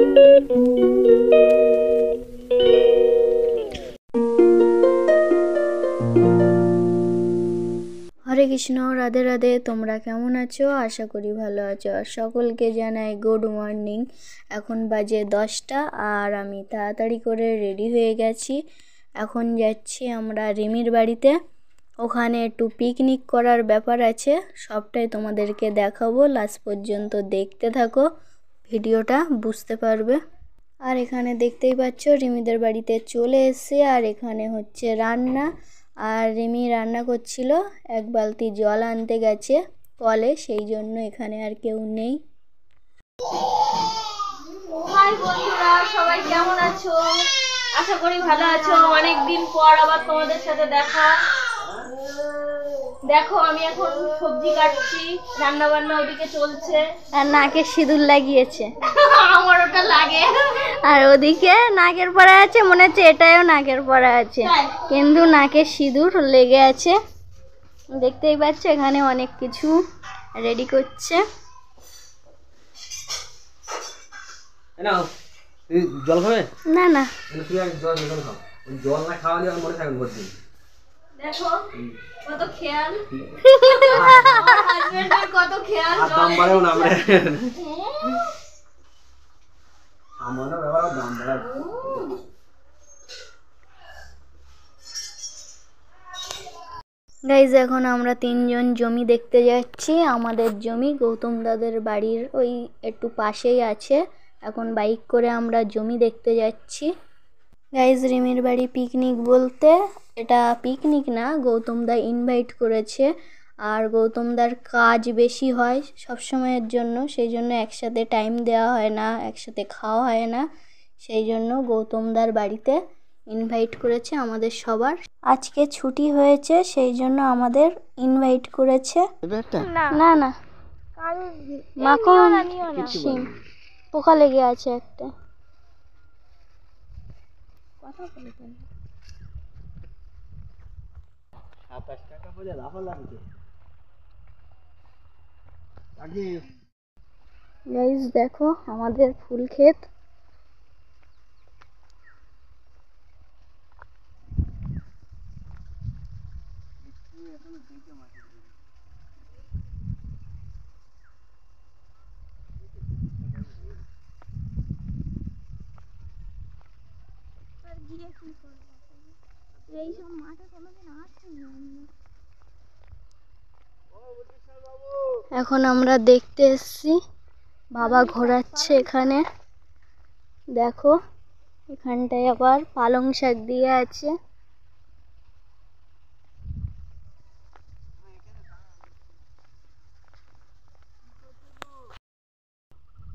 হরে কৃষ্ণ, রাধে রাধে। তোমরা কেমন আছো? আশা করি ভালো আছো। আর সকলকে জানাই গুড মর্নিং। এখন বাজে 10টা আর আমি তাড়াতাড়ি করে রেডি হয়ে গেছি। এখন যাচ্ছি আমরা রিমির বাড়িতে। ওখানে একটু পিকনিক করার ব্যাপার আছে, সবটাই তোমাদেরকে দেখাবো। লাস্ট পর্যন্ত দেখতে থাকো, ভিডিওটা বুঝতে পারবে। আর এখানে দেখতেই পাচ্ছ রিমিদের বাড়িতে চলে এসে, আর এখানে হচ্ছে রান্না। আর রিমি রান্না করছিল, এক বালতি জল আনতে গেছে কলে, সেই জন্য এখানে আর কেউ নেই। হাই বন্ধুরা, সবাই কেমন আছো? আশা করি ভালো আছো। অনেকদিন পর আবার তোমাদের সাথে দেখা। দেখো আমি এখন সবজি কাটছি, রান্না বান্না ওদিকে চলছে। আর নাকে সিঁদুর লাগিয়েছে। আমার ওটা লাগে। আর ওদিকে নাকের পরে আছে, মনে হচ্ছে এটাও নাকের পরে আছে, কিন্তু নাকে সিঁদুর লেগে আছে। দেখতেই পাচ্ছ এখানে অনেক কিছু রেডি করছে। জল খাবে না না, জল না খাওয়ালে আমার মনে থাকবে ভর্তি। দেখো কত খেয়াল, হাজবেন্ডের কত খেয়াল। দাম বাড়েও না আমরা আমারও ব্যাপার দাম বাড়ায়। গাইজ এখন আমরা 3জন জমি দেখতে যাচ্ছি। আমাদের জমি গৌতম দাদের বাড়ির ওই একটু পাশেই আছে। এখন বাইক করে আমরা জমি দেখতে যাচ্ছি। গাইজ রিমির বাড়ি পিকনিক বলতে এটা পিকনিক না, গৌতম দা ইনভাইট করেছে। আর গৌতম দার কাজ বেশি হয় সব সময়ের জন্য, সেই জন্য একসাথে টাইম দেওয়া হয় না, একসাথে খাওয়া হয় না। সেই জন্য গৌতম দার বাড়িতে ইনভাইট করেছে আমাদের সবার। আজকে ছুটি হয়েছে, সেই জন্য আমাদের ইনভাইট করেছে। না না, মাখন শিম পোকা লেগে আছে একটা। কথা বলে তো 27 টাকা বলে লাভ লাগছে। গাইস দেখো আমাদের ফুল ক্ষেত। এইসব মাঠে কোনোদিন আসেনি। এখন আমরা দেখতে এসেছি, বাবা ঘোরাচ্ছে এখানে। দেখো এখানটায় আবার পালং শাক দিয়ে আছে।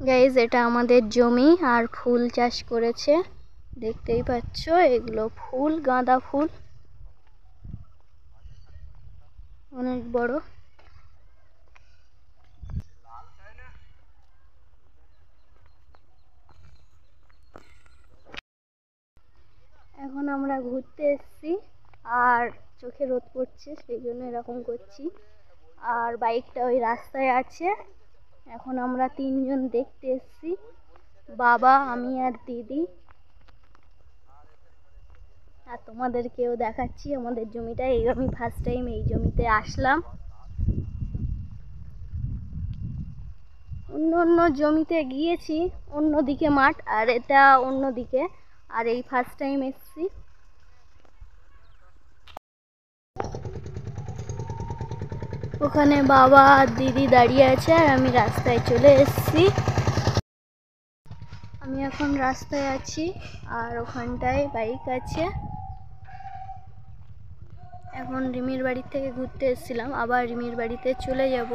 গাইজ এটা আমাদের জমি, আর ফুল চাষ করেছে, দেখতেই পাচ্ছ এগুলো ফুল, গাঁদা ফুল অনেক বড়। এখন আমরা ঘুরতে এসেছি, আর চোখে রোদ পড়ছে সেই জন্য এরকম করছি। আর বাইকটা ওই রাস্তায় আছে। এখন আমরা 3জন দেখতে এসেছি, বাবা, আমি আর দিদি। আর তোমাদেরকেও দেখাচ্ছি আমাদের জমিটা। আমি ফার্স্ট টাইম এই জমিতে আসলাম। অন্য অন্য জমিতে গিয়েছি, অন্যদিকে মাঠ, আর এটা অন্যদিকে, আর এই ফার্স্ট টাইম এসেছি। ওখানে বাবা আর দিদি দাঁড়িয়ে আছে, আর আমি রাস্তায় চলে এসেছি। আমি এখন রাস্তায় আছি, আর ওখানটায় বাইক আছে। এখন রিমির বাড়ি থেকে ঘুরতে এসেছিলাম, আবার রিমির বাড়িতে চলে যাব।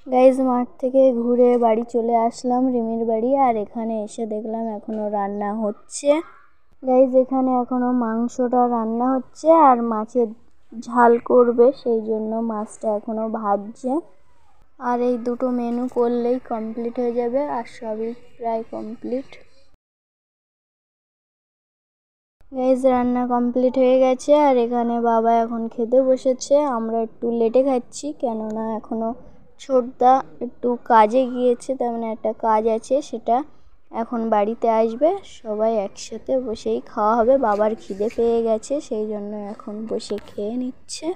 গাইজ মাঠ থেকে ঘুরে বাড়ি চলে আসলাম, রিমির বাড়ি। আর এখানে এসে দেখলাম এখনো রান্না হচ্ছে। গাইজ এখানে এখনো মাংসটা রান্না হচ্ছে, আর মাছের ঝাল করবে, সেই জন্য মাছটা এখনো ভাজছে। আর এই দুটো মেনু করলেই কমপ্লিট হয়ে যাবে, আর সবই প্রায় কমপ্লিট। গাইজ রান্না কমপ্লিট হয়ে গেছে, আর এখানে বাবা এখন খেতে বসেছে। আমরা একটু লেটে খাচ্ছি, কেননা এখনো ছোটদা একটু কাজে গিয়েছে, তার মানে একটা কাজ আছে সেটা এখন বাড়িতে আসবে, সবাই একসাথে বসেই খাওয়া হবে। বাবার খিদে পেয়ে গেছে, সেই জন্য এখন বসে খেয়ে নিচ্ছে।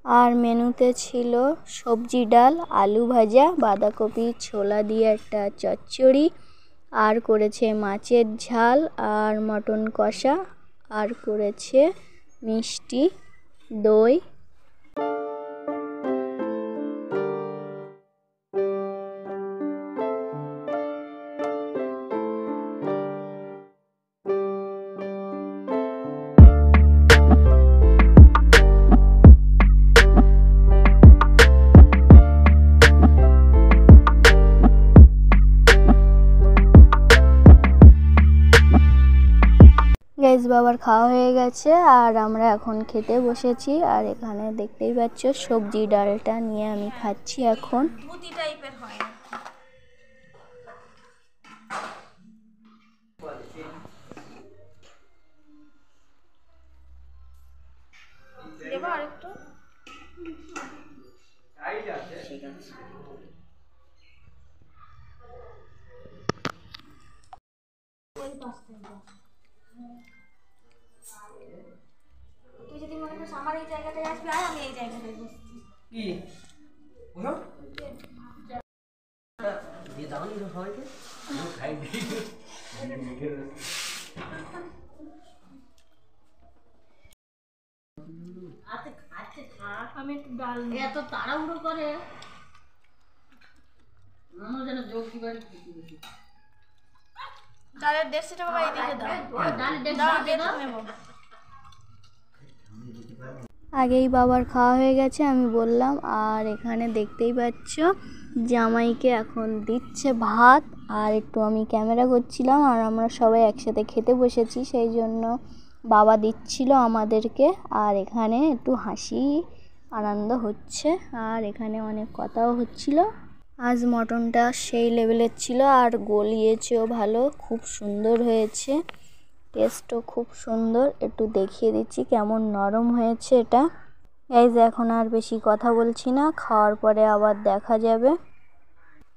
আর মেনুতে ছিল সবজি, ডাল, আলু ভাজা, বাঁধাকপি ছোলা দিয়ে একটা চচ্চড়ি, আর করেছে মাছের ঝাল আর মটন কষা, আর করেছে মিষ্টি, দই। গাইস বাবার খাওয়া হয়ে গেছে আর আমরা এখন খেতে বসেছি। আর এখানে দেখতেই পাচ্ছ সবজি ডালটা নিয়ে আমি খাচ্ছি এখন। পুঁতি টাইপের হয় দেবো আরেকটু। ঠিক আছে। তুই যদি মনে করিস আমার এই জায়গাটায় আসবি, আর আমি এই জায়গাটায় বসছি। কি বলো দিয়ে দাও নি সবাইকে খাই আমি একটু ডাল এত তাড়াহুড়ো করে ডালের 150 টাকা বা এদিকে দাও। আগেই বাবার খাওয়া হয়ে গেছে আমি বললাম। আর এখানে দেখতেই পাচ্ছ জামাইকে এখন দিচ্ছে ভাত, আর একটু আমি ক্যামেরা করছিলাম। আর আমরা সবাই একসাথে খেতে বসেছি, সেই জন্য বাবা দিচ্ছিল আমাদেরকে। আর এখানে একটু হাসি আনন্দ হচ্ছে, আর এখানে অনেক কথাও হচ্ছিল। আজ মটনটা সেই লেভেলের ছিল, আর গলিয়েছেও ভালো, খুব সুন্দর হয়েছে, টেস্টও খুব সুন্দর। একটু দেখিয়ে দিচ্ছি কেমন নরম হয়েছে এটা। গাইজ এখন আর বেশি কথা বলছি না, খাওয়ার পরে আবার দেখা যাবে।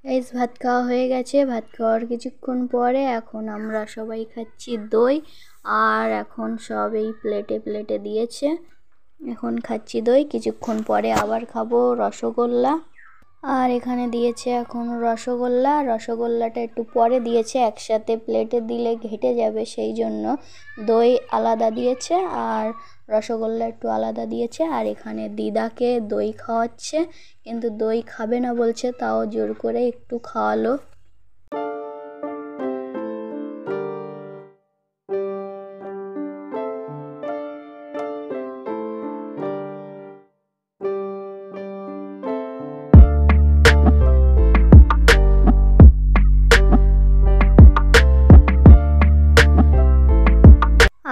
গাইজ ভাত খাওয়া হয়ে গেছে, ভাত খাওয়ার কিছুক্ষণ পরে এখন আমরা সবাই খাচ্ছি দই। আর এখন সব এই প্লেটে প্লেটে দিয়েছে, এখন খাচ্ছি দই। কিছুক্ষণ পরে আবার খাবো রসগোল্লা। আর এখানে দিয়েছে এখন রসগোল্লা। রসগোল্লাটা একটু পরে দিয়েছে, একসাথে প্লেটে দিলে ঘেটে যাবে, সেই জন্য দই আলাদা দিয়েছে আর রসগোল্লা একটু আলাদা দিয়েছে। আর এখানে দিদাকে দই খাওয়াচ্ছে, কিন্তু দই খাবে না বলছে, তাও জোর করে একটু খাওয়ালো।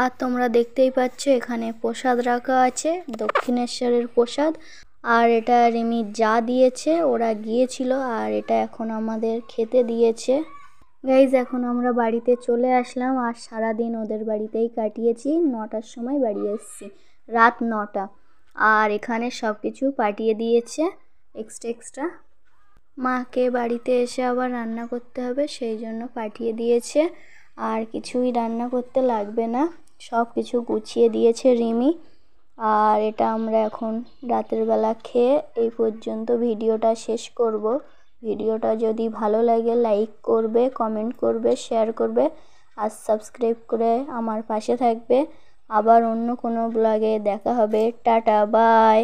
আর তোমরা দেখতেই পাচ্ছ এখানে প্রসাদ রাখা আছে, দক্ষিণেশ্বরের প্রসাদ। আর এটা রিমি যা দিয়েছে, ওরা গিয়েছিল, আর এটা এখন আমাদের খেতে দিয়েছে। গাইজ এখন আমরা বাড়িতে চলে আসলাম, আর সারাদিন ওদের বাড়িতেই কাটিয়েছি। 9টার সময় বাড়ি এসেছি, রাত 9টা। আর এখানে সব কিছু পাঠিয়ে দিয়েছে এক্সট্রা। মাকে বাড়িতে এসে আবার রান্না করতে হবে, সেই জন্য পাঠিয়ে দিয়েছে। আর কিছুই রান্না করতে লাগবে না, সব কিছু গুছিয়ে দিয়েছে রিমি। আর এটা আমরা এখন রাতের বেলা খেয়ে এই পর্যন্ত ভিডিওটা শেষ করব। ভিডিওটা যদি ভালো লাগে লাইক করবে, কমেন্ট করবে, শেয়ার করবে, আর সাবস্ক্রাইব করে আমার পাশে থাকবে। আবার অন্য কোনো ব্লগে দেখা হবে। Tata, by.